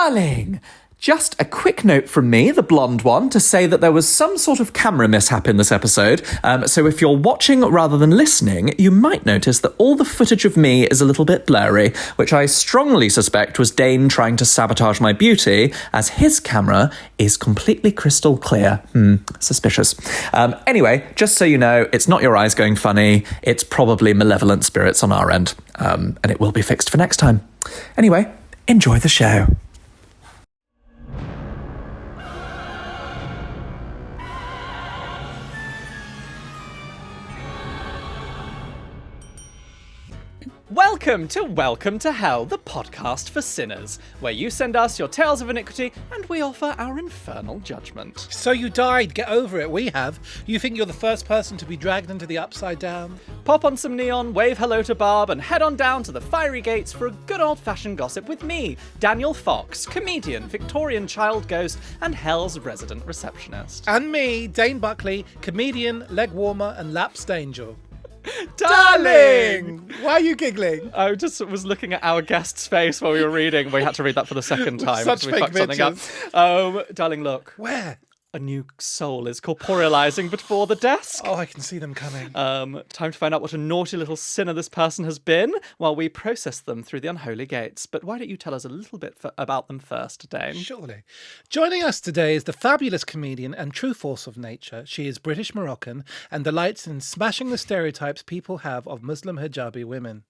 Darling! Just a quick note from me, the blonde one, to say that there was some sort of camera mishap in this episode. So if you're watching rather than listening, you might notice that all the footage of me is a little bit blurry, which I strongly suspect was Dane trying to sabotage my beauty, as his camera is completely crystal clear. Suspicious. Anyway, just so you know, it's not your eyes going funny, it's probably malevolent spirits on our end. And it will be fixed for next time. Anyway, enjoy the show. Welcome to Hell, the podcast for sinners, where you send us your tales of iniquity and we offer our infernal judgment. So you died, get over it, we have. You think you're the first person to be dragged into the upside down? Pop on some neon, wave hello to Barb, and head on down to the fiery gates for a good old-fashioned gossip with me, Daniel Fox, comedian, Victorian child ghost, and Hell's resident receptionist. And me, Dane Buckley, comedian, leg warmer, and lapsed angel. Darling! Why are you giggling? I just was looking at our guest's face while we were reading. We had to read that for the second time. Such we fake fucked something up. Darling, look. Where? A new soul is corporealizing before the desk. Oh, I can see them coming. Time to find out what a naughty little sinner this person has been while we process them through the unholy gates. But why don't you tell us a little bit about them first, Dane? Surely. Joining us today is the fabulous comedian and true force of nature. She is British Moroccan and delights in smashing the stereotypes people have of Muslim hijabi women.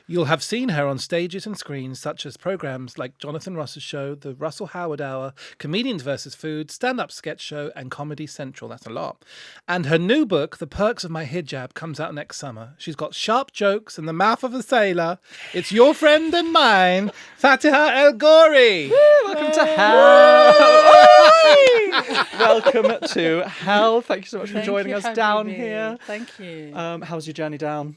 You'll have seen her on stages and screens such as programmes like Jonathan Ross's show, The Russell Howard Hour, Comedians vs. Food, Stand-Up Sketch Show, and Comedy Central. That's a lot. And her new book, The Perks of My Hijab, comes out next summer. She's got sharp jokes and the mouth of a sailor. It's your friend and mine, Fatiha El-Ghorri. Welcome to Hell. Welcome to Hell. Thank you so much for joining us down here. Thank you. How was your journey down?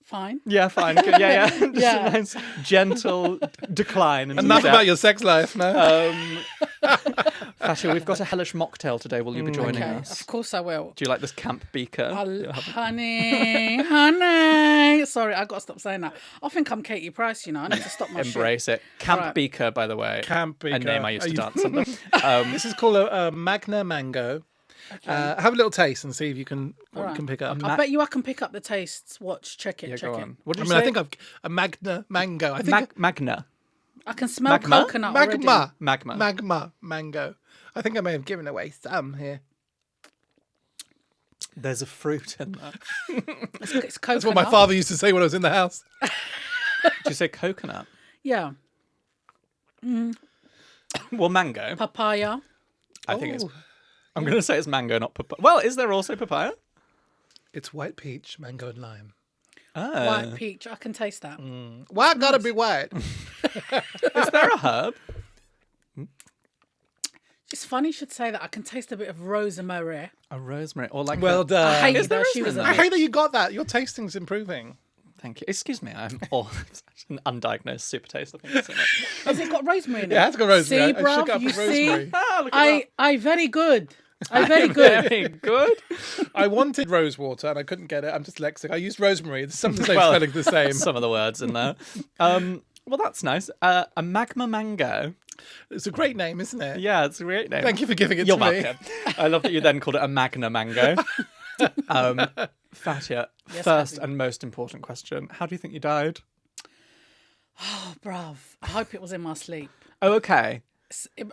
Fine. Yeah, fine. Good. Yeah. Just Yeah. a nice, gentle decline. Enough about your sex life, no? Fatia, we've got a hellish mocktail today. Will you be joining us? Of course I will. Do you like this camp beaker? Honey. Sorry, I got to stop saying that. I think I'm Katie Price, you know. I need to stop my Embrace shit. it. Camp Right. beaker, by the way. Camp beaker. A name I used to dance under. This is called a Magna Mango. Have a little taste and see if you can you can pick up. I bet you I can pick up the tastes. Watch, check it, Yeah, check go it. on. What did I you mean, say? I think I've a Magna Mango. I think Magna. I can smell Magma? coconut already. Magma Mango. I think I may have given away some here. There's a fruit in that. It's coconut. That's what my father used to say when I was in the house. Did you say coconut? Yeah. Well, mango. Papaya. I think it's... I'm going to say it's mango, not papaya. Well, is there also papaya? It's white peach, mango and lime. Oh. White peach. I can taste that. Why gotta be white? Is there a herb? It's funny you should say that. I can taste a bit of rosemary. A rosemary. Or like Well done. I hate Is there that she was rosemary a I in hate that you got that. Your tasting's improving. Thank you. Excuse me. I'm all an undiagnosed super taste. I think it's in it. Has it got rosemary in it? Yeah, it's got rosemary. See, I shook bruv, up you with rosemary. see? Ah, look at I very good. I very that. good. Very good. I wanted rose water and I couldn't get it. I'm dyslexic. I used rosemary. Some of the same Well, spelling the same. Some of the words in there. Well, that's nice. A magma mango. It's a great name, isn't it? Yeah, it's a great name. Thank you for giving it You're to me. welcome. I love that you then called it a magna mango. Fatia, first and most important question. How do you think you died? Oh, bruv. I hope it was in my sleep. Oh, okay.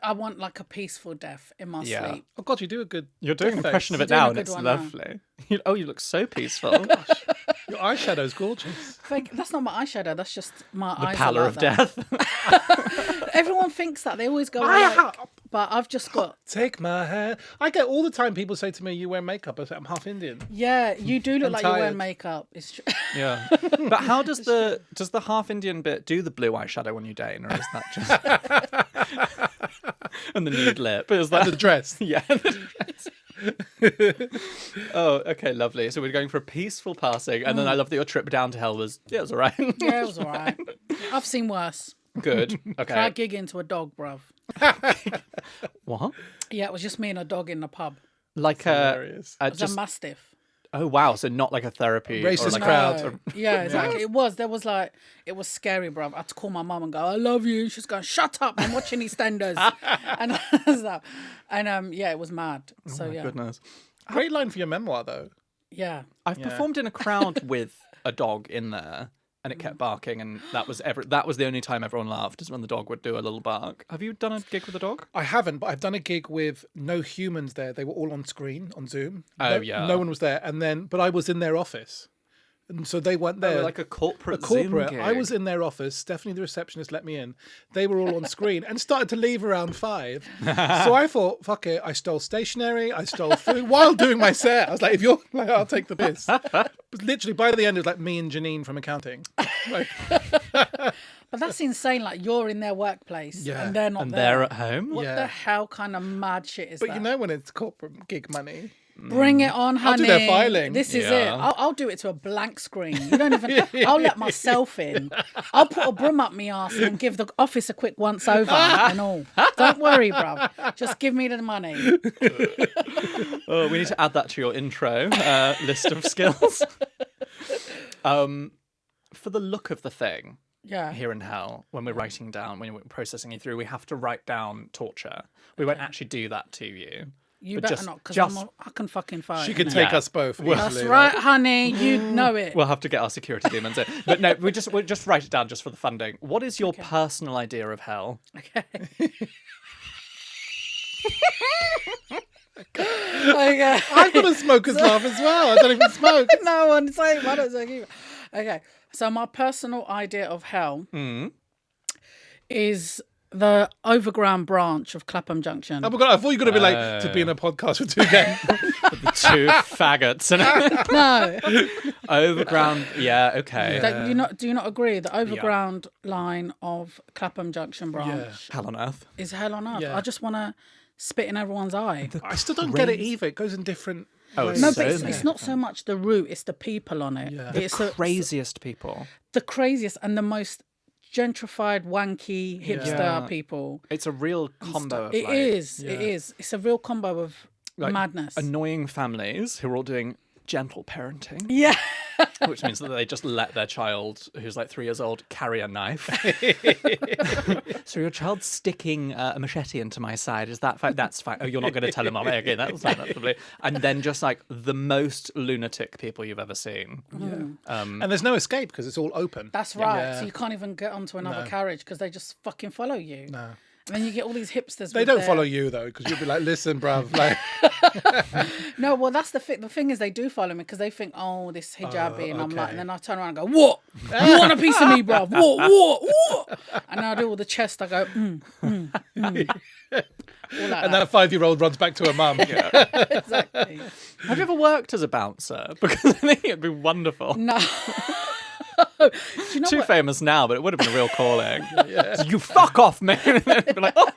I want like a peaceful death in my Yeah. sleep. Oh, God, you do a good... You're doing an face. impression of it You're doing now, a and good it's one now. lovely. You look so peaceful. Your eyeshadow's gorgeous. That's not my eyeshadow. That's just my The eyes. pallor are of like that. death. Everyone thinks that. They always go like, but I've just got... Take my hand. I get all the time people say to me, you wear makeup. I say, I'm half Indian. Yeah, you do look I'm like you're wearing tired. makeup. It's true. Yeah. But how does the half Indian bit do the blue eyeshadow when you Dane, or is that just and the nude lip? Is that The dress. Yeah. Oh, okay, lovely. So we're going for a peaceful passing, and then I love that your trip down to hell was it was all right. Yeah, it was all right. I've seen worse. Good. Okay. Try gigging to a dog, bruv. What? Yeah, it was just me and a dog in the pub. Like Hilarious. It was just a mastiff. Oh, wow. So not like a therapy. Racist or like crowd. No. Yeah, exactly. It was. There was like, it was scary, bruv. I had to call my mum and go, I love you. She's going, shut up. I'm watching EastEnders. and stuff. And yeah, it was mad. So yeah. Goodness. Great line for your memoir, though. Yeah. I've performed in a crowd with a dog in there. And it kept barking, and that was the only time everyone laughed, is when the dog would do a little bark. Have you done a gig with a dog? I haven't, but I've done a gig with no humans there. They were all on screen, on Zoom. Oh, yeah. No one was there. But I was in their office. And so they weren't there. Like a corporate Zoom gig. I was in their office. Stephanie, the receptionist, let me in. They were all on screen and started to leave around 5. So I thought, fuck it. I stole stationery. I stole food while doing my set. I was like, if you're like, I'll take the piss. But literally, by the end, it was like me and Janine from accounting. Like, But that's insane. Like, you're in their workplace and they're not and there. they're at home? What the hell kind of mad shit is that? but you know when it's corporate gig money. Bring it on, honey. I'll do their filing. This is Yeah. it. I'll do it to a blank screen. You don't even. I'll let myself in. I'll put a broom up my arse and give the office a quick once over and all. Don't worry, bruv. Just give me the money. Oh, we need to add that to your intro list of skills. For the look of the thing, Yeah. here in hell, when we're writing down, when we're processing it through, we have to write down torture. We won't actually do that to you. You But better just- not, because just- I can fucking fight. She could take Yeah. us both. That's easily, right, honey. You know it. We'll have to get our security demons in. But no, we'll just write it down just for the funding. What is your personal idea of hell? Okay. Okay. I've got a smoker's laugh as well. I don't even smoke. No one say I don't say either. Okay, so my personal idea of hell is the overground branch of Clapham Junction. Oh my God, I thought you were going to be like, to be in a podcast with two gay. The two faggots. No, Overground. Yeah, okay. do you not agree? The overground line of Clapham Junction branch Hell on earth. is hell on earth. Yeah. I just want to spit in everyone's eye. I still don't get it either. It goes in different ways. No, so but it's many not so much the route; it's the people on it. Yeah. It's Craziest people. the craziest and the most gentrified, wanky hipster Yeah. people. It's a real combo of It like, is. It is. It's a real combo of like, madness. annoying families who are all doing gentle parenting, Yeah. which means that they just let their child, who's like 3 years old, carry a knife. So your child's sticking a machete into my side. Is that fine? That's fine. Oh, you're not going to tell him, okay, that's fine. That's lovely. And then just like the most lunatic people you've ever seen. And there's no escape because it's all open. That's right. Yeah. So you can't even get onto another carriage because they just fucking follow you. No. And then you get all these hipsters. They with don't their- follow you though, because you'll be like, "Listen, bruv." Like, No, well, that's the thing. The thing is, they do follow me because they think, "Oh, this hijabi," and I'm like, and then I turn around and go, "What? You want a piece of me, bro? What? And I do all the chest. I go, All like and that. that 5-year-old runs back to her mum. Exactly. Have you ever worked as a bouncer? Because I think it'd be wonderful. No. Do you know Too what? famous now, but it would have been a real calling. So you fuck off, man. Be like, oh.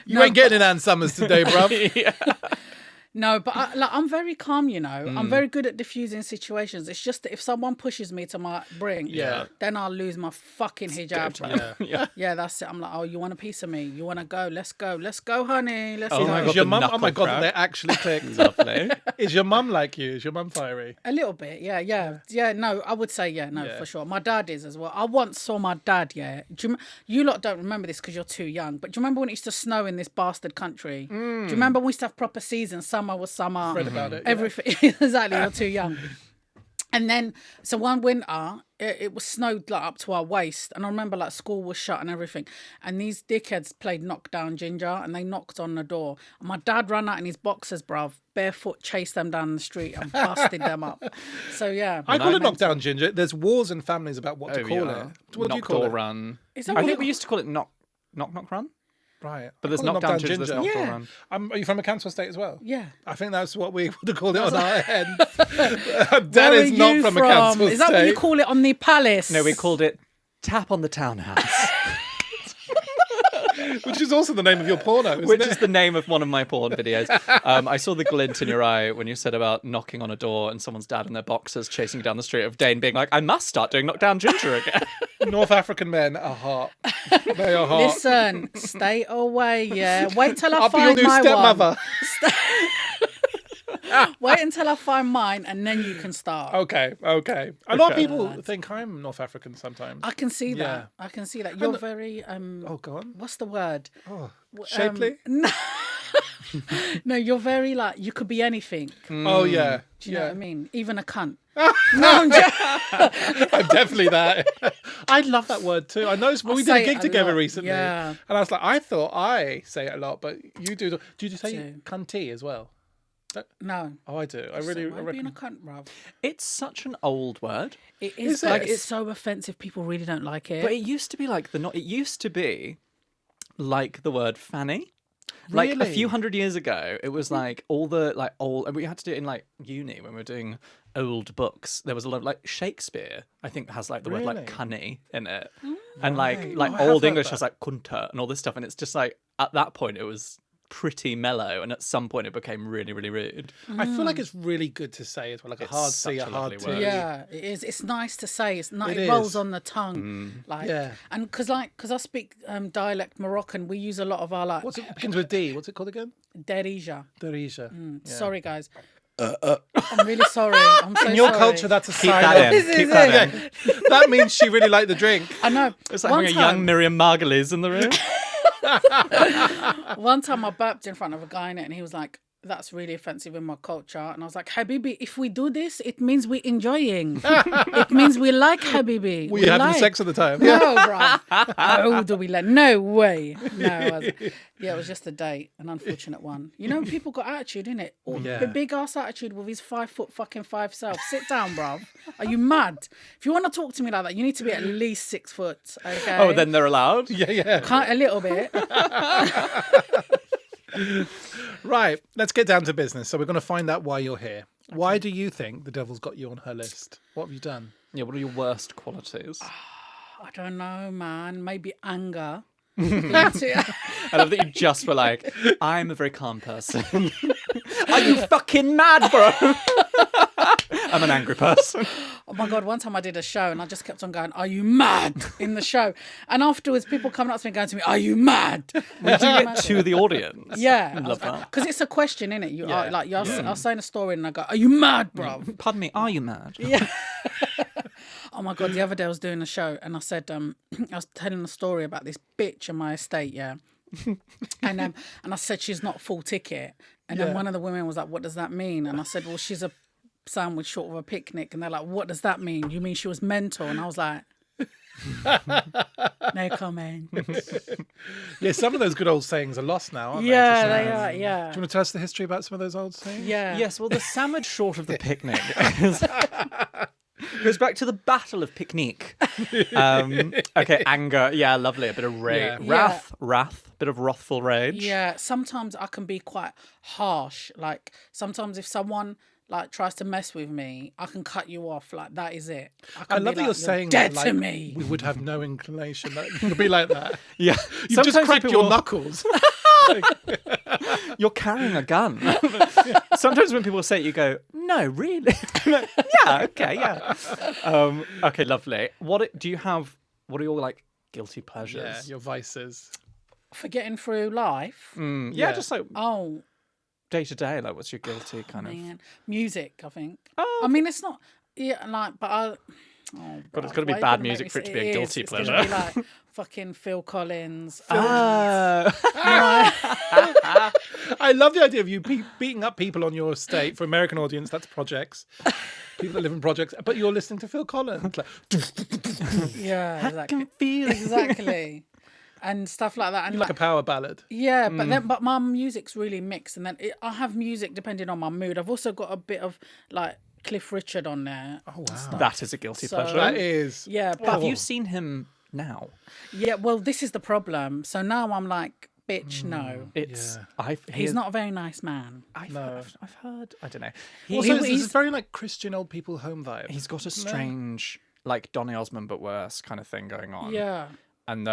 You ain't getting in Ann Summers today, bruv. Yeah. No, but I'm very calm, you know. I'm very good at diffusing situations. It's just that if someone pushes me to my brink, then I'll lose my fucking hijab. Bro. Yeah, that's it. I'm like, oh, you want a piece of me? You want to go? Let's go, honey. Let's go. my God. Is your the mum? Oh my knuckle God, crack. they actually clicked. Lovely. Is your mum like you? Is your mum fiery? A little bit, yeah. No, I would say for sure. My dad is as well. I once saw my dad. Yeah, you lot don't remember this because you're too young. But do you remember when it used to snow in this bastard country? Do you remember when we used to have proper seasons? Summer was summer. Read about it. Everything exactly. You're too young. And then, so one winter, it was snowed like up to our waist, and I remember like school was shut and everything. And these dickheads played knock down ginger, and they knocked on the door. And my dad ran out in his boxers, bruv, barefoot, chased them down the street and busted them up. So yeah, I call it knockdown ginger. There's wars in families about what to Oh, call yeah. it. What do you Knock call door it? run. Is that I what think it- we used to call it knock run. Right. But there's I call it knockdown ginger. There's knock door Yeah. run. Are you from a council estate as well? yeah. I think that's what we would have called it on our end. Where Dad is are not you from a council Is that what you estate. call it on the palace? No, we called it tap on the townhouse, Which is also the name of your porno, isn't which it? is the name of one of my porn videos. I saw the glint in your eye when you said about knocking on a door and someone's dad in their boxers chasing you down the street of Dane being like, I must start doing knockdown ginger again. North African men are hot. They are hot. Listen, stay away. Yeah, wait till I I'll be your find new my stepmother. one. Wait until I find mine, and then you can start. Okay. A lot of people think I'm North African sometimes. I can see that. Yeah. I can see that. You're very Oh, go on. what's the word? Shapely? No. No, you're very like you could be anything. Oh, yeah. Do you know what I mean? Even a cunt. I'm definitely that. I love that word too. I noticed when we did say a it gig a together lot, recently, yeah. and I was like, I thought I say it a lot, but you do. Do you say Do. cunty as well? No. Oh, I do. I really. Why I being a reckon. cunt, bruv? It's such an old word. It is, Is like it? it's so offensive. People really don't like it. But it used to be like it used to be like the word fanny. Like a few Really? hundred years ago, it was like all the like old, and we had to do it in like uni when we were doing old books. There was a lot of like Shakespeare, I think, has like the word Really? like cunny in it, and like Oh, I have Old heard English that. has like kunta and all this stuff, and it's just like at that point it was pretty mellow, and at some point it became really, really rude. I feel like it's really good to say as well, like a It's hard such C, a a hard lovely T. word. yeah, it is. It's nice to say. It's nice. It It rolls is. on the tongue. Like, Yeah. and because I speak dialect Moroccan, we use a lot of our like What's it begins with D? What's it called again? derija. Darija. Sorry, guys. I'm really sorry. I'm so In your sorry. culture, that's a Keep sign that of. in. This Keep is that it. in. That means she really liked the drink. I know. It's like one having a young time, Miriam Margolyes in the room. one time I burped in front of a guy in it, and he was like, "That's really offensive in my culture." And I was like, "Habibi, if we do this, it means we're enjoying. It means we like Habibi. Were you having like. sex at the time? No, bruv. No, do we let? No way. No. Yeah, it was just a date, an unfortunate one. You know, people got attitude, innit? Or Yeah. the big ass attitude with his 5'5" self. Sit down, bruv. Are you mad? If you want to talk to me like that, you need to be at least 6 foot. Okay. Oh, then they're allowed. Yeah. Can't a little bit. Right. Let's get down to business. So we're going to find out why you're here. Why do you think the devil's got you on her list? What have you done? Yeah, what are your worst qualities? I don't know, man. Maybe anger. I love that you just were like, I'm a very calm person. Are you fucking mad, bro? I'm an angry person. Oh my God, one time I did a show and I just kept on going, "Are you mad?" in the show. And afterwards, people coming up to me going to me, "Are you mad?" To the audience. Yeah. Love that. Because it's a question, innit? You are Yeah. like, I was saying a story and I go, "Are you mad, bro?" Pardon me, are you mad? Yeah. Oh my God, the other day I was doing a show and I said, I was telling a story about this bitch in my estate, yeah. and I said she's not full ticket. And then one of the women was like, "What does that mean?" And I said, "Well, she's a sandwich short of a picnic." And they're like, "What does that mean? You mean she was mental?" And I was like, no comment. Yeah, some of those good old sayings are lost now, aren't Yeah, they? they are, Do yeah. you want to tell us the history about some of those old sayings? Yeah. Yes, well, the sandwich short of the picnic goes back to the Battle of Picnic. Okay, anger. Yeah, lovely. A bit of rage. Yeah. Wrath. Bit of wrathful rage. Yeah, sometimes I can be quite harsh. Like sometimes if someone like tries to mess with me, I can cut you off. Like that is it. I can love be that like, you're saying dead that, to like, me. we would have no inclination that you could be like that. Yeah. You just Sometimes cracked people- your knuckles. You're carrying a gun. Sometimes when people say it, you go, "No, really?" Yeah. Okay. Yeah. Okay. Lovely. Do you have? What are your like guilty Yeah, pleasures? your vices. For getting through life. Yeah. Just like Oh day to day. Like, what's your guilty kind of? man, music. I think. Oh, I mean, it's not. Yeah, like, but I. Oh, But it's bruv, got to be why you bad gonna make music me for it to say- be a is, guilty it's gonna pleasure. be like fucking Phil Collins. I love the idea of you beating up people on your estate. For American audience, that's projects. People that live in projects. But you're listening to Phil Collins. Like, Yeah, exactly. feel it. Exactly. And stuff like that. And like a power ballad. yeah, but my music's really mixed, and then I have music depending on my mood. I've also got a bit of like Cliff Richard on there. Oh, wow. That is a guilty So- pleasure. That is. Yeah, but Have you seen him now? yeah, well, this is the problem. So now I'm like, bitch, no. It's Yeah. He's not a very nice man. I've heard. I don't know. Also, it's he's- very like Christian old people home vibe. He's got a strange, like Donny Osmond but worse kind of thing going on. Yeah. And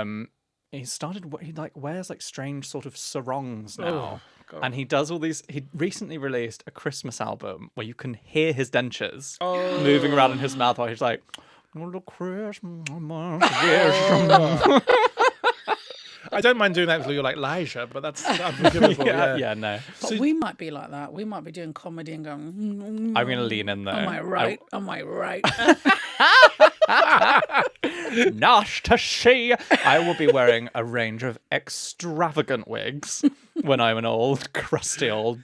he started. He like wears like strange sort of sarongs now. Oh, God. And he does all these. He recently released a Christmas album where you can hear his dentures moving around in his mouth while he's like, "Little Christmas." I don't mind doing that until you're like Elijah, but that's unforgivable. yeah, no. But we might be like that. We might be doing comedy and going, I'm going to lean in there. am I right? Am I right? Nash to she. I will be wearing a range of extravagant wigs when I'm an old, crusty old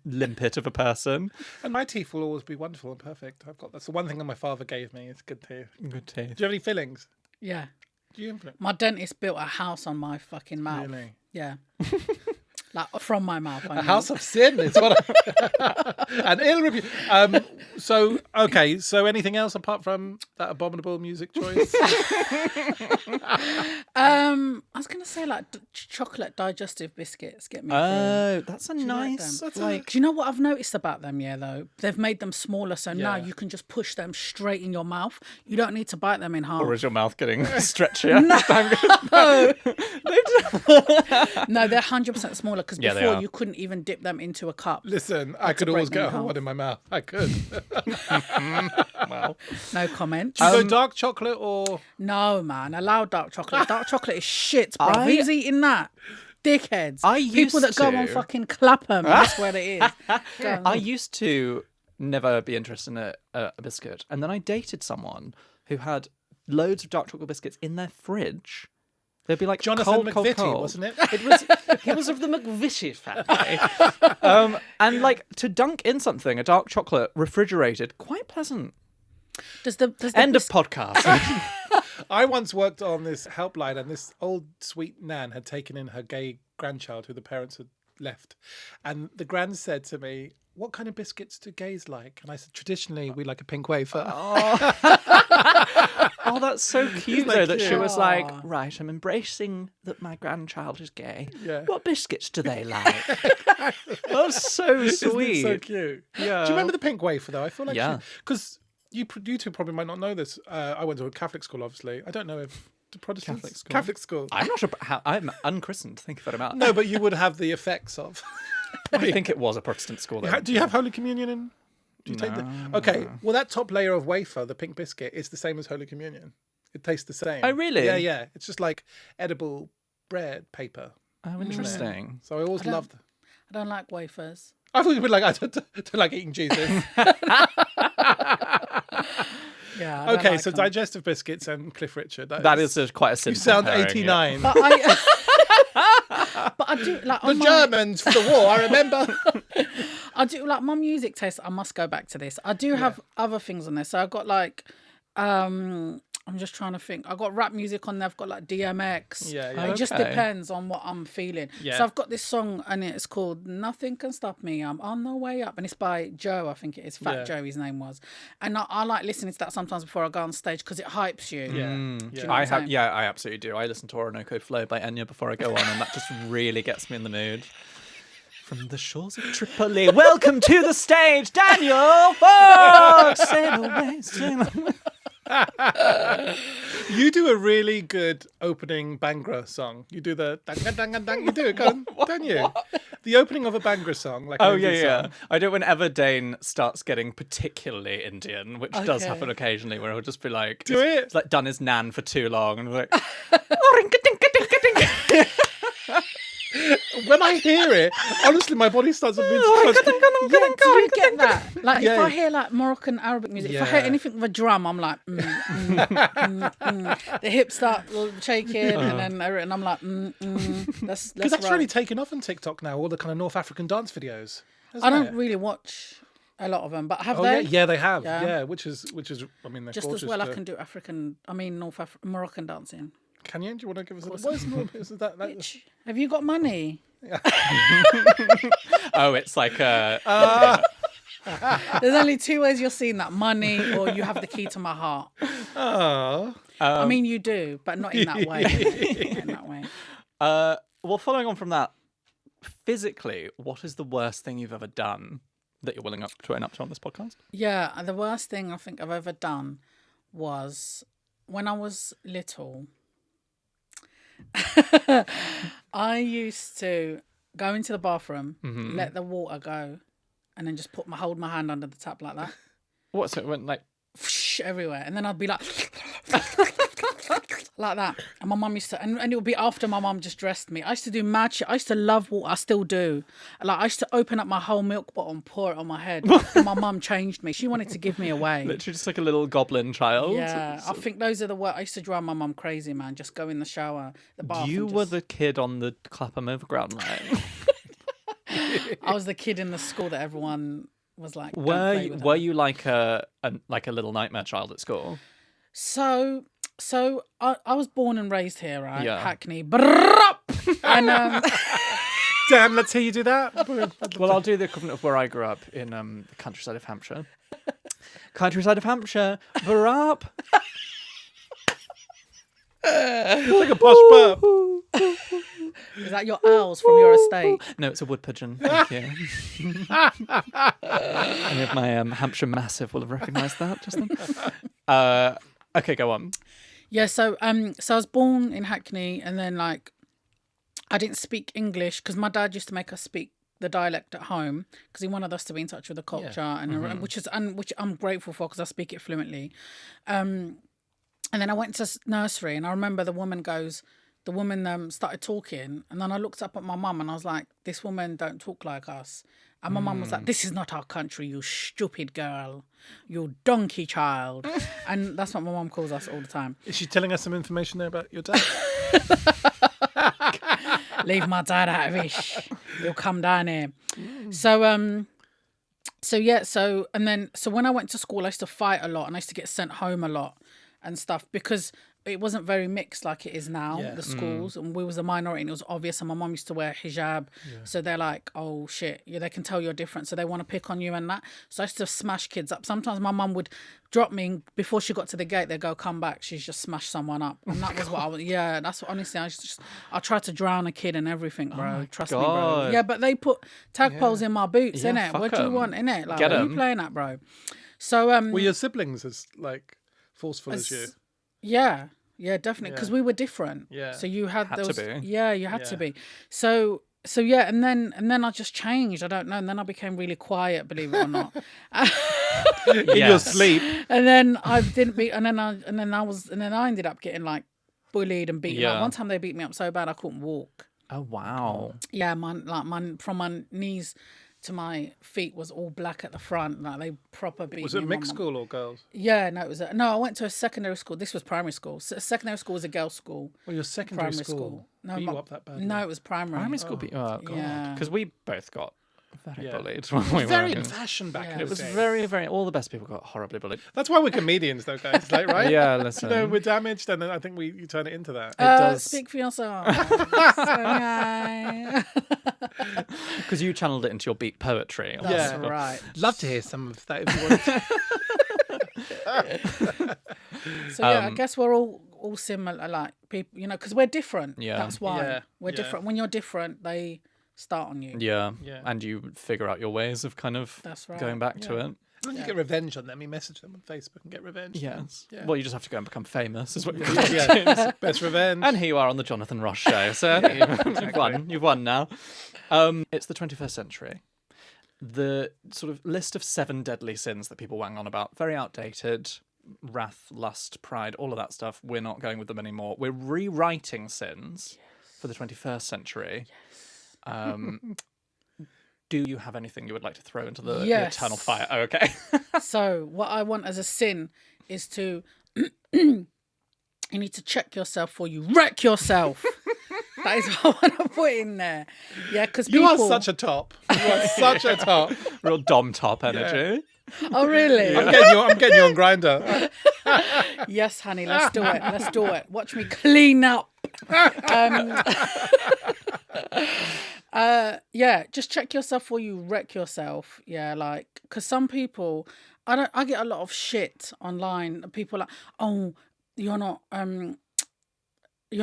limpet of a person. And my teeth will always be wonderful and perfect. That's the one thing that my father gave me. It's good teeth. Good teeth. Do you have any fillings? Yeah. Do you have fillings? My dentist built a house on my fucking mouth. Really? Yeah. Like from my mouth. I A mean. house of sin is what an ill review. So anything else apart from that abominable music choice? I was gonna say like chocolate digestive biscuits get me through. Oh, that's a Do you like nice. them? Like, Do you know what I've noticed about them? Yeah, though they've made them smaller, so now Yeah. you can just push them straight in your mouth. You don't need to bite them in half. or is your mouth getting stretchier? No, they're 100% smaller because Yeah, they before are. you couldn't even dip them into a cup. Listen, I could to always break them get in half. one in my mouth. I could. Well, No comment. Do you go dark chocolate or? No, man. Allow dark chocolate. Dark chocolate is shit, bro. I- Who's eating that? Dickheads. I People that used go on to. fucking Clapham. That's where it is. Go on. I used to never be interested in a biscuit, and then I dated someone who had loads of dark chocolate biscuits in their fridge. They'd be like Jonathan cold, McVitie, cold. wasn't it? It was. He was of the McVitie family. And like to dunk in something, a dark chocolate refrigerated, quite pleasant. Does the End of podcast. I once worked on this helpline, and this old sweet nan had taken in her gay grandchild who the parents had left. And the grand said to me, "What kind of biscuits do gays like?" And I said, "Traditionally, we like a pink wafer." Oh, that's so cute, that though, that she cute? was like, right, I'm embracing that my grandchild is gay. Yeah. What biscuits do they like? That's so Isn't sweet. it so cute? Yeah. Do you remember the pink wafer, though? I feel like Yeah. because you two probably might not know this. I went to a Catholic school, obviously. I don't know if the Protestants Catholic school? Catholic school. I'm not sure. I'm unchristened. Thank you very much. No, but you would have the effects of. I think it was a Protestant school. Though. Do you have Holy Communion in? Do you take the? Okay, well, that top layer of wafer, the pink biscuit, is the same as Holy Communion. It tastes the same. Oh, really? Yeah. It's just like edible bread paper. Oh, interesting. So I always loved. I don't like wafers. I thought you'd be like, I don't like eating Jesus. Yeah. I don't Okay, like so them. digestive biscuits and Cliff Richard. That is quite a You simple sound pairing, 89. But I do like The on my, Germans for the war, I remember. I do like my music taste. I must go back to this. I do have other things on there. So I've got like, I'm just trying to think. I've got rap music on there. I've got like DMX. Yeah. It just Okay. depends on what I'm feeling. Yeah. So I've got this song and it's called Nothing Can Stop Me. I'm on the way up. And it's by Joe, I think it is. Fat Yeah. Joe, his name was. And I like listening to that sometimes before I go on stage because it hypes you. Yeah. Do you know what I I'm have, saying? yeah, I absolutely do. I listen to Orinoco Flow by Enya before I go on, and that just really gets me in the mood. From the shores of Tripoli, welcome to the stage, Daniel Fox. Sail away, sail away. You do a really good opening Bangra song. You do the dang dang dang dang. You do it, don't you? The opening of a Bangra song, like an Oh, Indian yeah. song. I do it whenever Dane starts getting particularly Indian, which does Okay. happen occasionally, where he'll just be like, Do it. It's like done his nan for too long, and we're like, When I hear it, honestly, my body starts to beat. Yeah, do you get that? Like if Yeah. I hear like Moroccan Arabic music, if I hear Yeah. anything with a drum, I'm like, The hips start shaking, and I'm like, That's Because that's really taken off on TikTok now. All the kind of North African dance videos. I don't really watch a lot of them, but have Oh they? yeah, they have. Yeah. Yeah, which is. I mean, they're Just as gorgeous well, I to- can do Moroccan dancing. Can you? Do you want to give us? What is North? Is that? Bitch, have you got money? oh, it's like There's only two ways you're seeing that: money, or you have the key to my heart. Oh. I mean, you do, but not in that way. Not in that way. well, following on from that, physically, what is the worst thing you've ever done that you're willing to own up to on this podcast? Yeah, the worst thing I think I've ever done was when I was little. I used to go into the bathroom, let the water go, and then just hold my hand under the tap like that. What? So it went like, Everywhere. And then I'd be like, like that. And my mum used to, and it would be after my mum just dressed me. I used to do mad shit. I used to love water. I still do. Like, I used to open up my whole milk bottle and pour it on my head. After my mum changed me. She wanted to give me away. Literally just like a little goblin child. Yeah, I think those are the words. I used to drive my mum crazy, man. Just go in the shower, the bath. You and were just... the kid on the Clapham Overground line. I was the kid in the school that everyone was like. "Don't Were play you, with were her." you like a little nightmare child at school? So I was born and raised here, right? Yeah. Hackney. Brrrrup! And Damn, let's hear you do that. Well, I'll do the equivalent of where I grew up in the countryside of Hampshire. Countryside of Hampshire, up. It's like a posh burp. is that your owls from your estate? No, it's a wood pigeon. Thank you. Any of my Hampshire Massive will have recognised that just then. Okay, go on. Yeah, so I was born in Hackney, and then like I didn't speak English because my dad used to make us speak the dialect at home because he wanted us to be in touch with the culture, and which I'm grateful for because I speak it fluently. And then I went to nursery, and I remember the woman started talking, and then I looked up at my mum, and I was like, "This woman don't talk like us." And my mum was like, "This is not our country, you stupid girl, you donkey child." And that's what my mum calls us all the time. Is she telling us some information there about your dad? Leave my dad out of it. He'll come down here. So when I went to school, I used to fight a lot, and I used to get sent home a lot and stuff because it wasn't very mixed like it is now, the schools, and we was a minority, and it was obvious, and my mum used to wear hijab, so they're like, oh shit, they can tell you're different, so they want to pick on you and that. So I used to smash kids up. Sometimes my mum would drop me before she got to the gate, they'd go, come back, she's just smashed someone up. And that was what I was, that's what, honestly, I tried to drown a kid and everything, bro. Trust me, bro. Yeah, but they put tagpoles in my boots, innit? What do you want, innit? Like, Get what are 'em. you playing at, bro? So Were your siblings as like forceful as you? Yeah, definitely, because we were different. Yeah. So you had Had those. to be. Yeah, you had to be. So yeah, and then I just changed. I don't know, and then I became really quiet, believe it or not. In your sleep. And then I didn't be, and then I ended up getting like bullied and beaten. Yeah. Like, one time they beat me up so bad I couldn't walk. Oh wow. Yeah, from my knees to my feet was all black at the front. Like, they proper beat me. Was it and mixed my mum- school or girls? Yeah, no, it was no. I went to a secondary school. This was primary school. Secondary school was a girls' school. Well, your secondary Primary school school. No, beat you my- up that badly? No, it was primary. Primary school beat you up. Yeah. Because we both got very Yeah. bullied when we Very were. in fashion back in Yeah. the It was day. very, very. All the best people got horribly bullied. That's why we're comedians, though, guys. Like, right? Yeah, listen. No, we're damaged, and then I think you turn it into that. does. Speak for yourself. Okay. Because you channeled it into your beat poetry. That's Yeah. right. Love to hear some of that if you want. So yeah, I guess we're all similar, like people, because we're different. Yeah. That's why Yeah, we're yeah. different. When you're different, they start on you. Yeah. Yeah. And you figure out your ways of kind of That's right. going back to Yeah. it. And then you get revenge on them. You message them on Facebook and get revenge. Yes. Yeah. Well, you just have to go and become famous, is what you're Yeah. Best revenge. And here you are on the Jonathan Ross show. So you've won. You've won now. It's the 21st century. The sort of list of 7 deadly sins that people wang on about, very outdated. Wrath, lust, pride, all of that stuff. We're not going with them anymore. We're rewriting sins for the 21st century. Do you have anything you would like to throw into the Yes. eternal fire? Oh, okay. So what I want as a sin is to you need to check yourself before you wreck yourself. That is what I want to put in there. Yeah, because you people... are such a top. You are such a top. Real dom top energy. Oh really? I'm getting you on Grindr. Yes, honey, let's do it. Let's do it. Watch me clean up. Yeah, just check yourself before you wreck yourself. Yeah, like, because some people, I get a lot of shit online. People are like, oh, you're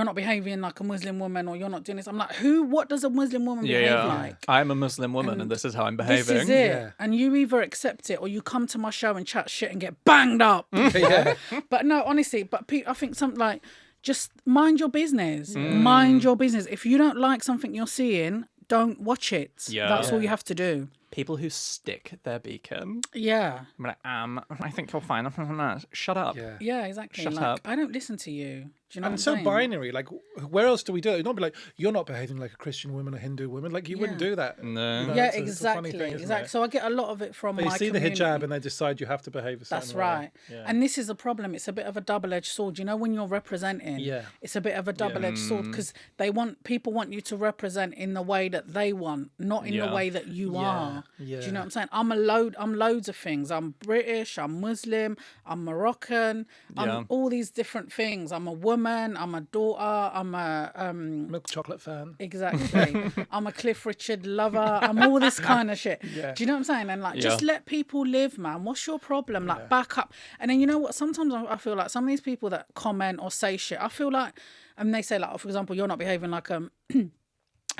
not behaving like a Muslim woman, or you're not doing this. I'm like, what does a Muslim woman behave like? I'm a Muslim woman and this is how I'm behaving. This is it. Yeah. And you either accept it or you come to my show and chat shit and get banged up. Yeah. But no, honestly, I think something like, just mind your business. Mind your business. If you don't like something you're seeing, don't watch it. Yeah. That's all you have to do. People who stick their beacon. Yeah. I'm like, I think you're fine. Shut up. Yeah. Yeah, exactly. Shut like, up. I don't listen to you. Do you know And what so I'm saying? binary. Like, where else do we do it? You'd not be like, you're not behaving like a Christian woman or Hindu woman. Like, you wouldn't Yeah. do that. No. You know, Yeah, it's a funny exactly. thing, isn't Exactly. it? So I get a lot of it from They my see the community. hijab and they decide you have to behave a certain That's way. right. Yeah. And this is a problem. It's a bit of a double-edged sword. You know, when you're representing, Yeah. it's a bit of a double-edged sword because people want you to represent in the way that they want, not in the Yeah. way that you are. Do Yeah. you know what I'm saying? I'm loads of things. I'm British, I'm Muslim, I'm Moroccan, I'm Yeah. all these different things. I'm a woman, I'm a daughter, I'm a Milk chocolate fan. exactly. I'm a Cliff Richard lover. I'm all this kind of shit. Yeah. Do you know what I'm saying? And like, just Yeah. let people live, man. What's your problem? Like, back up. And then you know what? Sometimes I feel like some of these people that comment or say shit, I feel like, and they say like, for example, you're not behaving like a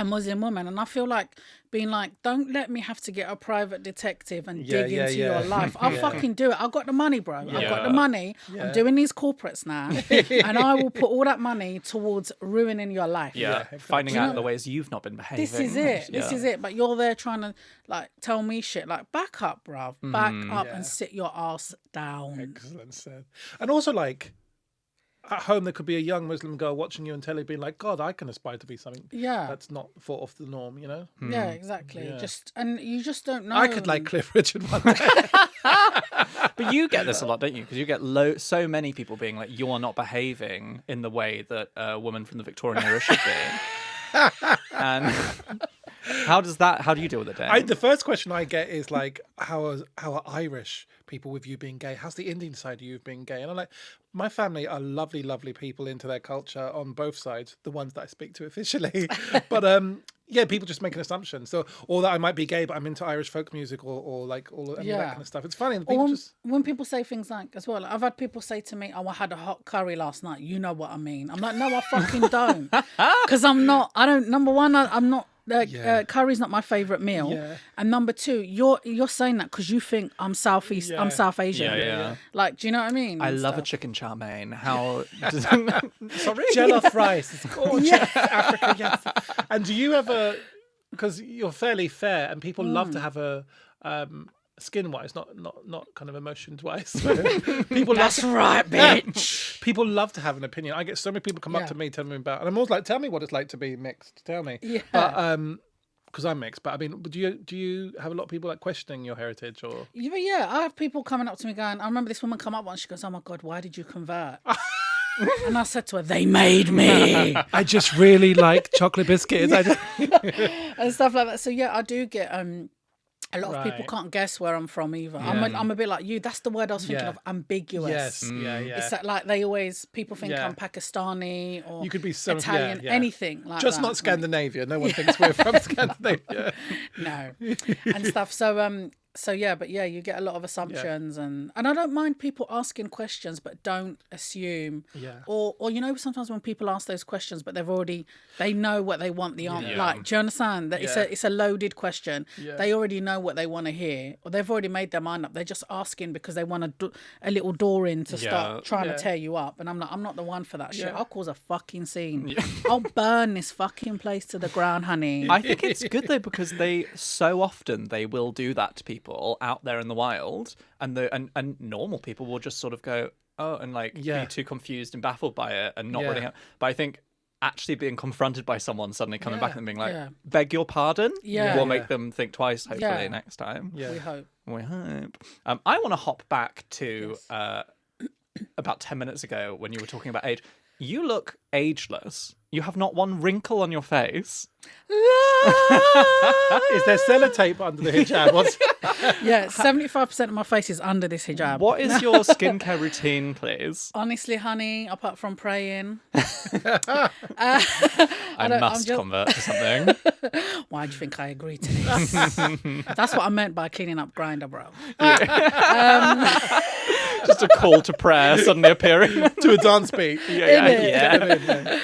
Muslim woman, and I feel like being like, don't let me have to get a private detective and dig into your life. I'll fucking do it. I've got the money, bro. I've got the money. I'm doing these corporates now, and I will put all that money towards ruining your life. Yeah. Finding out the ways you've not been behaving. This is it. Yeah. This is it. But you're there trying to like tell me shit. Like, back up, bruv. Back up and sit your ass down. Excellent said. And also, like, at home, there could be a young Muslim girl watching you on telly being like, God, I can aspire to be something Yeah. that's not thought off the norm, you know? Yeah, exactly. And you just don't know. I could like Cliff Richard one day. But you get this a lot, don't you? Because you get so many people being like, you're not behaving in the way that a woman from the Victorian era should be. And how do you deal with it, Dan? The first question I get is like, how are Irish people with you being gay? How's the Indian side of you being gay? And I'm like, my family are lovely, lovely people into their culture on both sides, the ones that I speak to officially. But yeah, people just make an assumption. So, or that I might be gay, but I'm into Irish folk music or like all of that kind of stuff. It's funny. People When people say things like, as well, like, I've had people say to me, "Oh, I had a hot curry last night." You know what I mean? I'm like, no, I fucking don't, because I'm not. I don't. Number one, I'm not. Curry's not my favorite meal, and number two, you're saying that because you think I'm Southeast, I'm South Asian. Yeah. Like, do you know what I mean? I And love a stuff. chicken chow mein. How? Sorry. jollof rice. It's gorgeous. Africa, yes. And do you ever, because you're fairly fair and people love to have a skin wise, not kind of emotions wise. People That's right, bitch. People love to have an opinion. I get so many people come up to me telling me about, and I'm always like, tell me what it's like to be mixed. Tell me. Yeah. But because I'm mixed. But I mean, do you have a lot of people like questioning your heritage or? Yeah, I have people coming up to me going, I remember this woman come up once, she goes, "Oh my God, why did you convert?" And I said to her, "They made me." I just really like chocolate biscuits. And stuff like that. So yeah, I do get a lot of people Right. can't guess where I'm from either. I'm a bit like you. That's the word I was thinking of, ambiguous. Yes. Yeah. It's like they always, people think Yeah. I'm Pakistani or You could be some Italian, anything like just that. not Scandinavia. No one thinks we're from Scandinavia. No. And stuff. So yeah, but yeah, you get a lot of assumptions and I don't mind people asking questions, but don't assume. Yeah. Or you know, sometimes when people ask those questions, but they know what they want the answer. Like, do you understand that it's a loaded question? Yeah. They already know what they want to hear, or they've already made their mind up. They're just asking because they want a little door in to start trying to tear you up. And I'm like, I'm not the one for that shit. I'll cause a fucking scene. I'll burn this fucking place to the ground, honey. I think it's good though because they so often they will do that to people out there in the wild, and and normal people will just sort of go, oh, and like be too confused and baffled by it and not really. But I think actually being confronted by someone suddenly coming back and being like, beg your pardon, will make them think twice. Hopefully next time. We hope. We hope. I want to hop back to about 10 minutes ago when you were talking about age. You look ageless. You have not one wrinkle on your face. Is there sellotape under the hijab? What's... Yeah, 75% of my face is under this hijab. What is your skincare routine, please? Honestly, honey, apart from praying. I must convert to something. Why do you think I agree to this? That's what I meant by cleaning up Grindr, bro. Just a call to prayer suddenly appearing. to a dance beat. Yeah.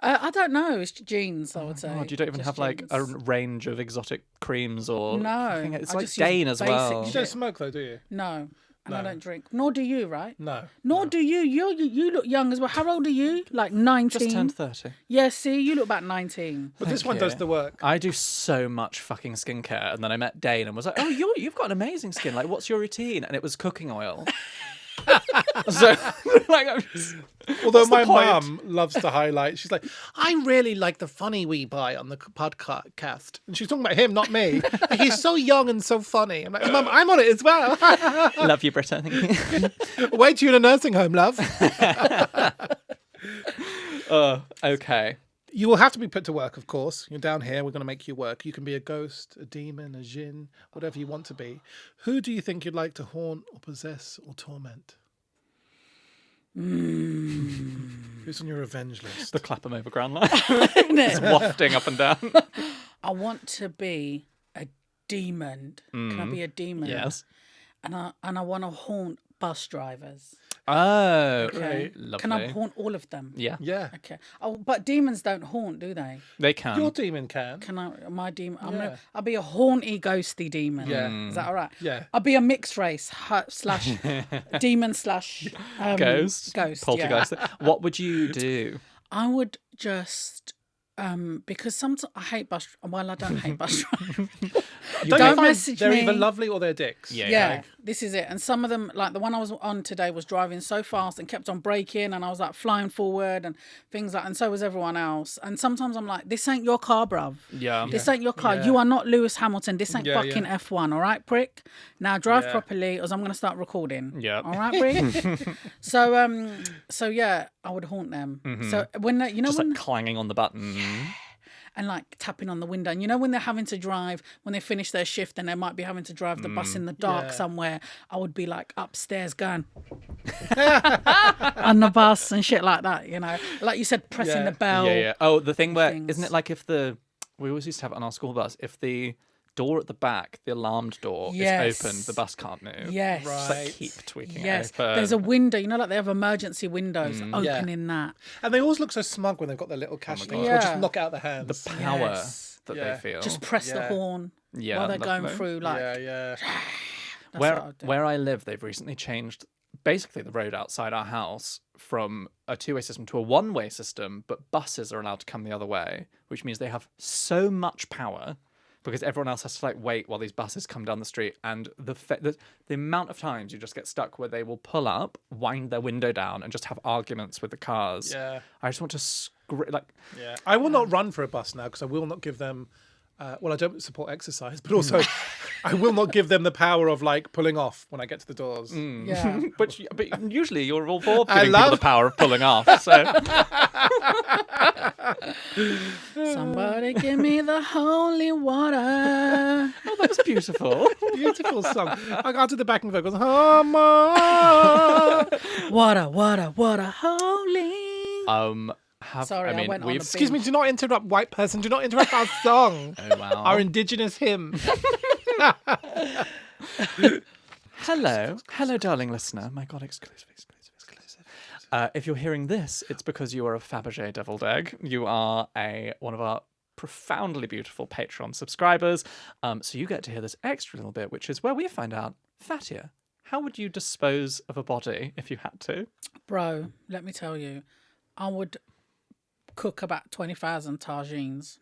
I don't know. It's jeans, I would say. God, you don't even Just have like jeans. a range of exotic creams or No, It's I like just use Dane as basic well. You don't smoke though, do you? No. And I don't drink. Nor do you, right? No. Nor do you. You look young as well. How old are you? Like 19? Just turned 30. Yeah, see, you look about 19. But this one does the work. I do so much fucking skincare, and then I met Dane and was like, "Oh, you've got an amazing skin. Like, what's your routine?" And it was cooking oil. So, like, I'm just, Although my point? mum loves to highlight, she's like, I really like the funny we buy on the podcast. And she's talking about him, not me. He's so young and so funny. I'm like, Mum, I'm on it as well. love you, Britta. Thank you. Wait till you're in a nursing home, love. Okay. You will have to be put to work, of course. You're down here. We're going to make you work. You can be a ghost, a demon, a djinn, whatever you want to be. Who do you think you'd like to haunt or possess or torment? Who's on your revenge list? The Clapham Overground line. Just wafting up and down. I want to be a demon. Can I be a demon? Yes. And I want to haunt bus drivers. Oh, Okay. lovely. Can I haunt all of them? Yeah, Yeah. Okay. Oh, but demons don't haunt, do they? they can. Your demon can. Can I? My demon. Yeah. I'll be a haunty, ghosty demon. Yeah. Is that all right? Yeah. I'll be a mixed race slash demon slash Ghost. Ghost. Poltergeist. Yeah. What would you do? I would just because sometimes I hate bus. Well, I don't hate bus drivers. Don't Don't you find message they're me. either lovely or they're dicks? Yeah, this is it. And some of them, like the one I was on today, was driving so fast and kept on braking, and I was like flying forward and things like. And so was everyone else. And sometimes I'm like, "This ain't your car, bruv. Yeah. This ain't your car. Yeah. You are not Lewis Hamilton. This ain't Yeah, fucking yeah. F1. All right, prick. Now drive Yeah. properly, or I'm gonna start recording. Yeah. All right, prick. So yeah, I would haunt them. So when they, Just when like clanging on the button. and like tapping on the window. And you know when they're having to drive, when they finish their shift and they might be having to drive the bus in the dark Yeah. somewhere, I would be like upstairs going on the bus and shit like that, you know. Like you said, pressing Yeah. the bell. Yeah. Oh, the thing where things. isn't it like if we always used to have it on our school bus, if the door at the back, the alarmed door Yes. is open, the bus can't move. Yes. Right. Just like keep tweaking Yes. it open. There's a window, you know, like they have emergency windows opening that. And they always look so smug when they've got their little cash things. God. Or just Yeah. knock it out of their hands. power Yes. that Yeah. they feel. Just press the Yeah. horn Yeah, while they're going lovely. through like yeah, yeah. that's what where I'd do. where I live, they've recently changed basically the road outside our house from a two-way system to a one-way system, but buses are allowed to come the other way, which means they have so much power because everyone else has to like wait while these buses come down the street, and the amount of times you just get stuck where they will pull up, wind their window down, and just have arguments with the cars. Yeah. I just want to Yeah. I will not run for a bus now because I will not give them. Well, I don't support exercise, but also I will not give them the power of like pulling off when I get to the doors. Yeah. but usually you're all for I giving people the love- power of pulling off. So Somebody give me the holy water. that was beautiful. Beautiful song. I got to the backing vocals. Hama. Water, water, water, holy. Sorry, I went on a we've Excuse me, do not interrupt, white person. Do not interrupt our song. Oh wow. Our indigenous hymn. Hello, darling listener. My God, exclusive. If you're hearing this, it's because you are a Fabergé deviled egg. You are one of our profoundly beautiful Patreon subscribers. So you get to hear this extra little bit, which is where we find out, Fatia, how would you dispose of a body if you had to? Bro, let me tell you, I would cook about 20,000 tagines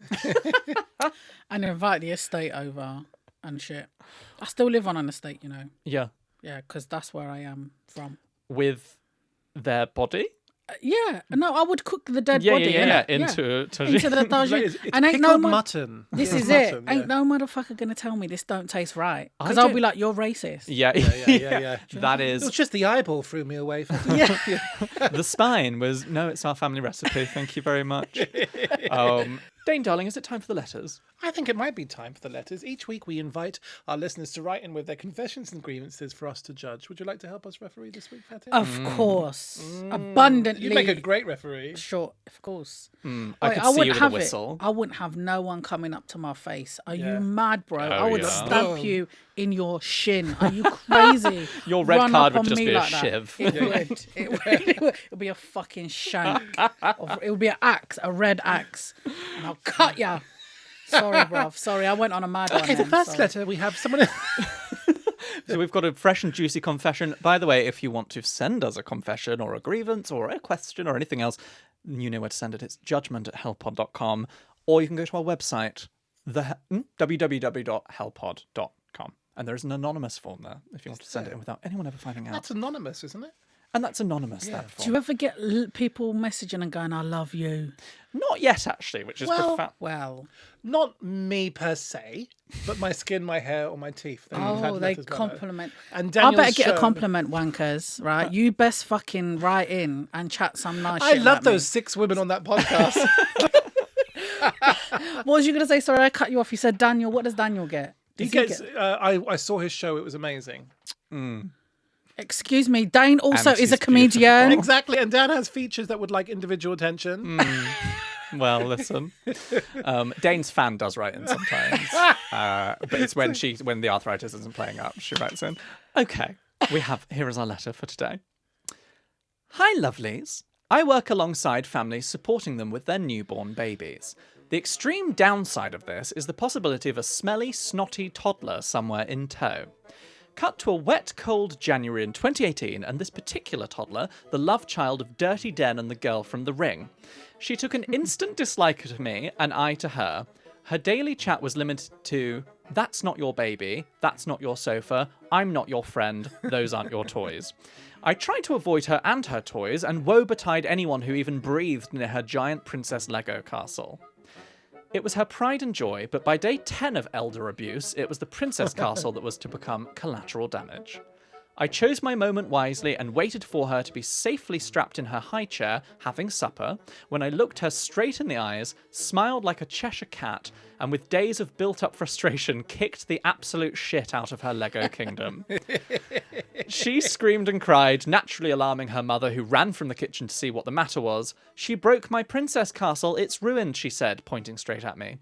and invite the estate over and shit. I still live on an estate, you know. Yeah. Yeah, because that's where I am from. With their body? Yeah, no, I would cook the dead Yeah, body yeah, innit? into into the tagine. It's And ain't pickled no mutton. This Pickled is it. mutton, Ain't yeah. no motherfucker gonna tell me this don't taste right. Because I I'll don't- be like, you're racist. Yeah. Yeah. That It was is just the eyeball threw me away. Yeah. the spine was no, it's our family recipe. Thank you very much. Dane, darling, is it time for the letters? I think it might be time for the letters. Each week we invite our listeners to write in with their confessions and grievances for us to judge. Would you like to help us referee this week, Fatih? Of course. Abundantly. You make a great referee. Sure, of course. I Wait, could see you wouldn't with a have whistle. it. I wouldn't have no one coming up to my face. Are Yeah. you mad, bro? I Oh, would yeah. stamp you in your shin. Are you crazy? Your red Run card up would on just me be a like that. shiv. It would. It would. It would be a fucking shank. It would be an axe, a red axe, and I'll cut ya. Sorry, bruv. Sorry, I went on a mad one. Okay, the then, first sorry. letter we have someone. So we've got a fresh and juicy confession. By the way, if you want to send us a confession or a grievance or a question or anything else, you know where to send it. It's judgment@hellpod.com, or you can go to our website, www.hellpod.com. And there's an anonymous form there if you want to send it in without anyone ever finding out. That's anonymous, isn't it? And that's anonymous, that form. Do you ever get people messaging and going, I love you? Not yet, actually, which is profound. Well, Not me per se, but my skin, my hair, or my teeth. We've had they letters about compliment. that. And I Daniel's better get a shown- compliment, wankers, right? You best fucking write in and chat some nice I shit love about me. those 6 women on that podcast. What was you going to say? Sorry, I cut you off. You said Daniel. What does Daniel get? He Does gets. I saw his show. It was amazing. Excuse me, Dane also And is a she's Oh. comedian. Exactly, and Dan has features that would like individual attention. Well, listen. Dane's fan does write in sometimes. But it's when the arthritis isn't playing up, she writes in. Okay, here is our letter for today. Hi, lovelies. I work alongside families supporting them with their newborn babies. The extreme downside of this is the possibility of a smelly, snotty toddler somewhere in tow. Cut to a wet, cold January in 2018, and this particular toddler, the love child of Dirty Den and the girl from The Ring. She took an instant dislike to me, and I to her. Her daily chat was limited to, that's not your baby, that's not your sofa, I'm not your friend, those aren't your toys. I tried to avoid her and her toys, and woe betide anyone who even breathed near her giant princess Lego castle. It was her pride and joy, but by day 10 of elder abuse, it was the princess castle that was to become collateral damage. I chose my moment wisely and waited for her to be safely strapped in her high chair, having supper, when I looked her straight in the eyes, smiled like a Cheshire cat, and with days of built-up frustration, kicked the absolute shit out of her Lego kingdom. She screamed and cried, naturally alarming her mother, who ran from the kitchen to see what the matter was. She broke my princess castle, it's ruined, she said, pointing straight at me.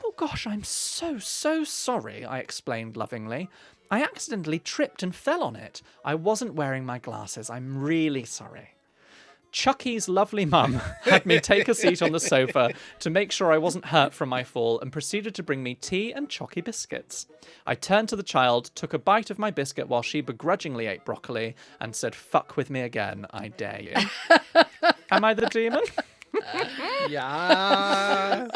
Oh gosh, I'm so sorry, I explained lovingly. I accidentally tripped and fell on it. I wasn't wearing my glasses, I'm really sorry. Chucky's lovely mum had me take a seat on the sofa to make sure I wasn't hurt from my fall and proceeded to bring me tea and chalky biscuits. I turned to the child, took a bite of my biscuit while she begrudgingly ate broccoli and said, fuck with me again, I dare you. Am I the demon? Yeah.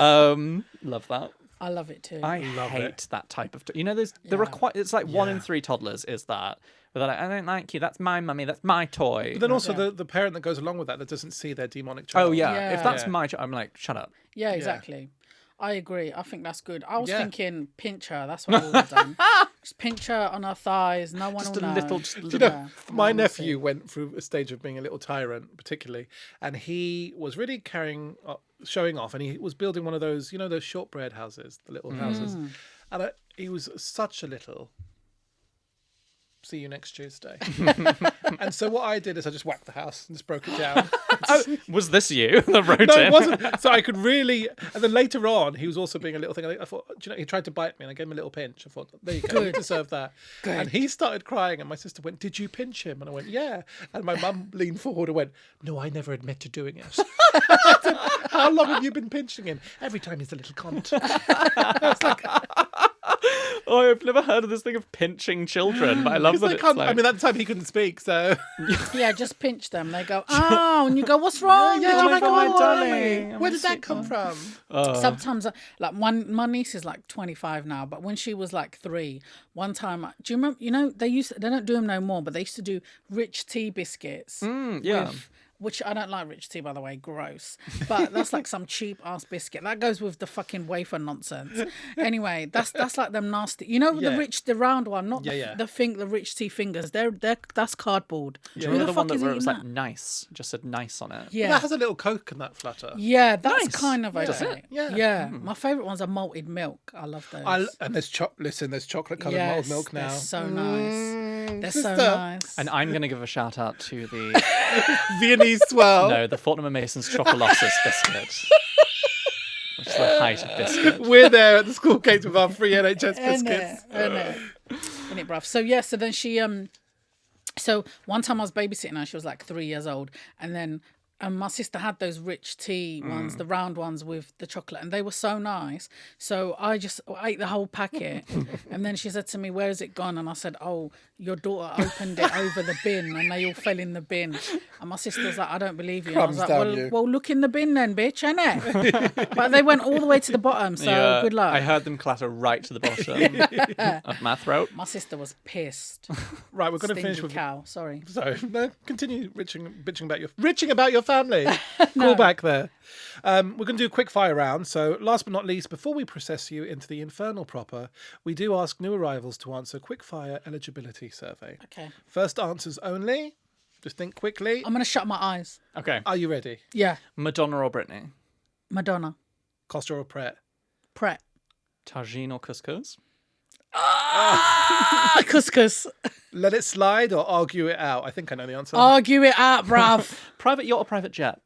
Love that. I love it too. I hate that type of... it's like 1 in 3 toddlers is that. Where they're like, I don't like you, that's my mummy, that's my toy. But then also the parent that goes along with that doesn't see their demonic child. Oh, yeah. Yeah. If that's my child, I'm like, shut up. Yeah, exactly. I agree. I think that's good. I was thinking pinch her. That's what I would have done. Just pinch her on her thighs. No one will know. You know, my nephew went through a stage of being a little tyrant, particularly, and he was really showing off, and he was building one of those, those shortbread houses, the little houses, and he was such a little. See you next Tuesday. And so what I did is I just whacked the house and just broke it down. Was this you that wrote No, it? it wasn't. So I could really... And then later on, he was also being a little thing. I thought, he tried to bite me and I gave him a little pinch. I thought, there you go, you deserve that. Good. And he started crying and my sister went, did you pinch him? And I went, yeah. And my mum leaned forward and went, no, I never admit to doing it. I said, how long have you been pinching him? Every time he's a little cunt. I was like... Oh, I've never heard of this thing of pinching children, but I love that it's like... I mean, at the time he couldn't speak, so... Yeah, just pinch them. They go, oh, and you go, what's wrong? Yeah, Oh my God, my darling. Where did that come from? Sometimes, like my niece is like 25 now, but when she was like 3, one time, do you remember? They don't do them no more, but they used to do rich tea biscuits. yeah. Which I don't like rich tea, by the way, gross. But that's like some cheap ass biscuit. That goes with the fucking wafer nonsense. Anyway, that's like them nasty. The round one, not the rich tea fingers. That's cardboard. Do you remember the one that wrote, it was like nice, just said nice on it? Yeah. That has a little Coke in that flutter. Yeah, that's Nice. kind of okay. Does it? Yeah. Yeah. My favourite ones are malted milk. I love those. And there's there's chocolate coloured malted milk now. They're so nice. They're so sister. nice. And I'm going to give a shout out to the... Viennese swell. No, the Fortnum and Mason's Chocolossus biscuit. Which is the height of biscuit. We're there at the school gates with our free NHS biscuits. In it, bruv. So yeah, so then she so one time I was babysitting her, she was like 3 years old, and then And my sister had those rich tea ones, the round ones with the chocolate, and they were so nice. So I just ate the whole packet. And then she said to me, "Where's it gone?" And I said, "Oh, your daughter opened it over the bin and they all fell in the bin." And my sister was like, "I don't believe you." And I was like, well, look in the bin then, bitch, innit? But they went all the way to the bottom, so good luck. I heard them clatter right to the bottom of my throat. My sister was pissed. Right, we're going to finish with... cow, sorry. So, no, continue bitching about your family. Call back there. We're going to do a quick fire round. So, last but not least, before we process you into the Infernal proper, we do ask new arrivals to answer a quick fire eligibility survey. Okay. First answers only. Just think quickly. I'm going to shut my eyes. Okay. Are you ready? Yeah. Madonna or Britney? Madonna. Costa or Pret? Pret. Tagine or couscous? Couscous. Let it slide or argue it out? I think I know the answer. Argue it out, bruv. Private yacht or private jet?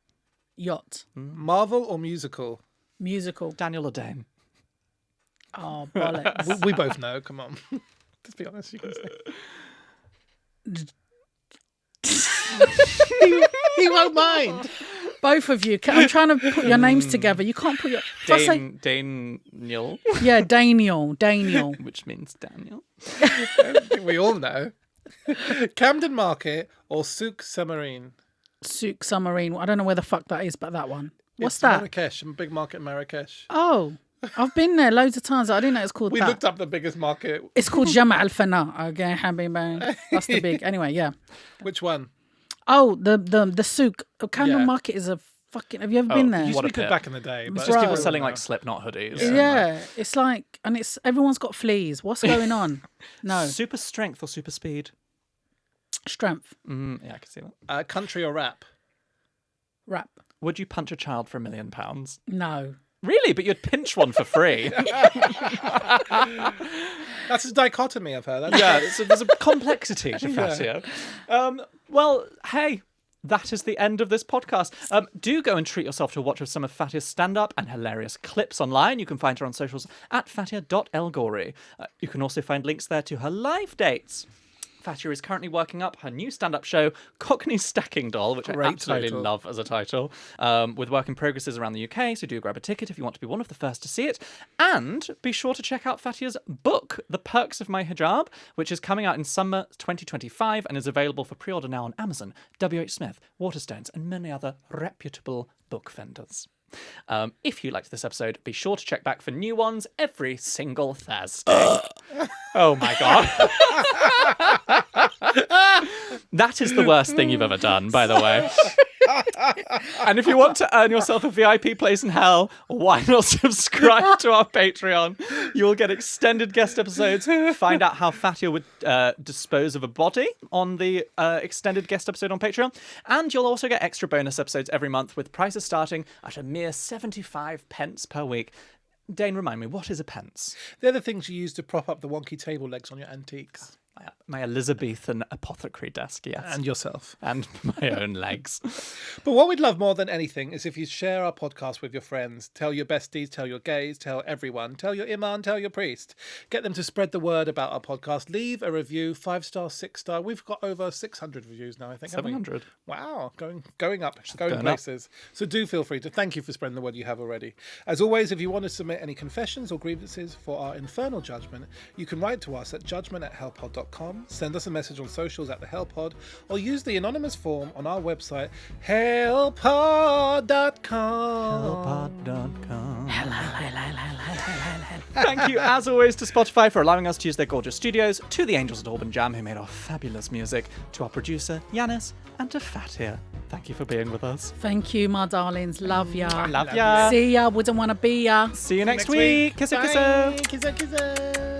Yacht. Marvel or musical? Musical. Daniel or Dane? Oh, bollocks. We both know. Come on. Let's be honest. You can say. He won't mind. Both of you. I'm trying to put your names together. You can't put your... Daniel. Yeah, Daniel. Which means Daniel. We all know. Camden Market or Souk Samarine? Souk Samarine. I don't know where the fuck that is, but that one. What's It's that? Marrakesh, a big market in Marrakesh. Oh, I've been there loads of times. I didn't know it's called We that. looked up the biggest market. It's called Jama Al Fana. Okay, Habibi. That's the big. Anyway, yeah. Which one? Oh, the souk. Camden Yeah. Market is a fucking. Have you ever been there? Used What to a be good pit. back in the day. But Just people Bro. selling like Slipknot hoodies. Yeah, it's like, and it's everyone's got fleas. What's going on? No Super strength or super speed? strength. Yeah, I can see that. Country or rap? Rap. Would you punch a child for £1 million? No. Really? But you'd pinch one for free. That's a dichotomy of her. That's Yeah, so there's a complexity to Fatiha. Well, hey, that is the end of this podcast. Do go and treat yourself to a watch of some of Fatiha's stand-up and hilarious clips online. You can find her on socials at Fatiha.El-Ghorri. You can also find links there to her live dates. Fatiha is currently working up her new stand-up show, Cockney Stacking Doll, which I Great absolutely title. love as a title, with work in progresses around the UK, so do grab a ticket if you want to be one of the first to see it. And be sure to check out Fatiha's book, The Perks of My Hijab, which is coming out in summer 2025 and is available for pre-order now on Amazon, WH Smith, Waterstones, and many other reputable book vendors. If you liked this episode, be sure to check back for new ones every single Thursday. Oh my God. That is the worst thing you've ever done, by the way. And if you want to earn yourself a VIP place in hell, why not subscribe to our Patreon? You will get extended guest episodes, find out how Fatiha would dispose of a body on the extended guest episode on Patreon, and you'll also get extra bonus episodes every month with prices starting at a mere 75 pence per week. Dane, remind me, what is a pence? They're the things you use to prop up the wonky table legs on your antiques. My Elizabethan apothecary desk, yes. And yourself. And my own legs. But what we'd love more than anything is if you share our podcast with your friends. Tell your besties, tell your gays, tell everyone. Tell your imam, tell your priest. Get them to spread the word about our podcast. Leave a review, 5-star, 6-star. We've got over 600 reviews now, I think. 700. Wow, going up, going going places. So do feel free to. Thank you for spreading the word you have already. As always, if you want to submit any confessions or grievances for our infernal judgment, you can write to us at judgment@hellpod.com. Send us a message on socials at the Hellpod, or use the anonymous form on our website, hellpod.com. Hellpod.com. Thank you, as always, to Spotify for allowing us to use their gorgeous studios, to the Angels at Auburn Jam who made our fabulous music, to our producer, Yanis, and to Fatiha. Thank you for being with us. Thank you, my darlings. Love ya. Love ya. See ya. Wouldn't want to be ya. See you next week. Kiss it, kiss it. Kiss it, kiss it.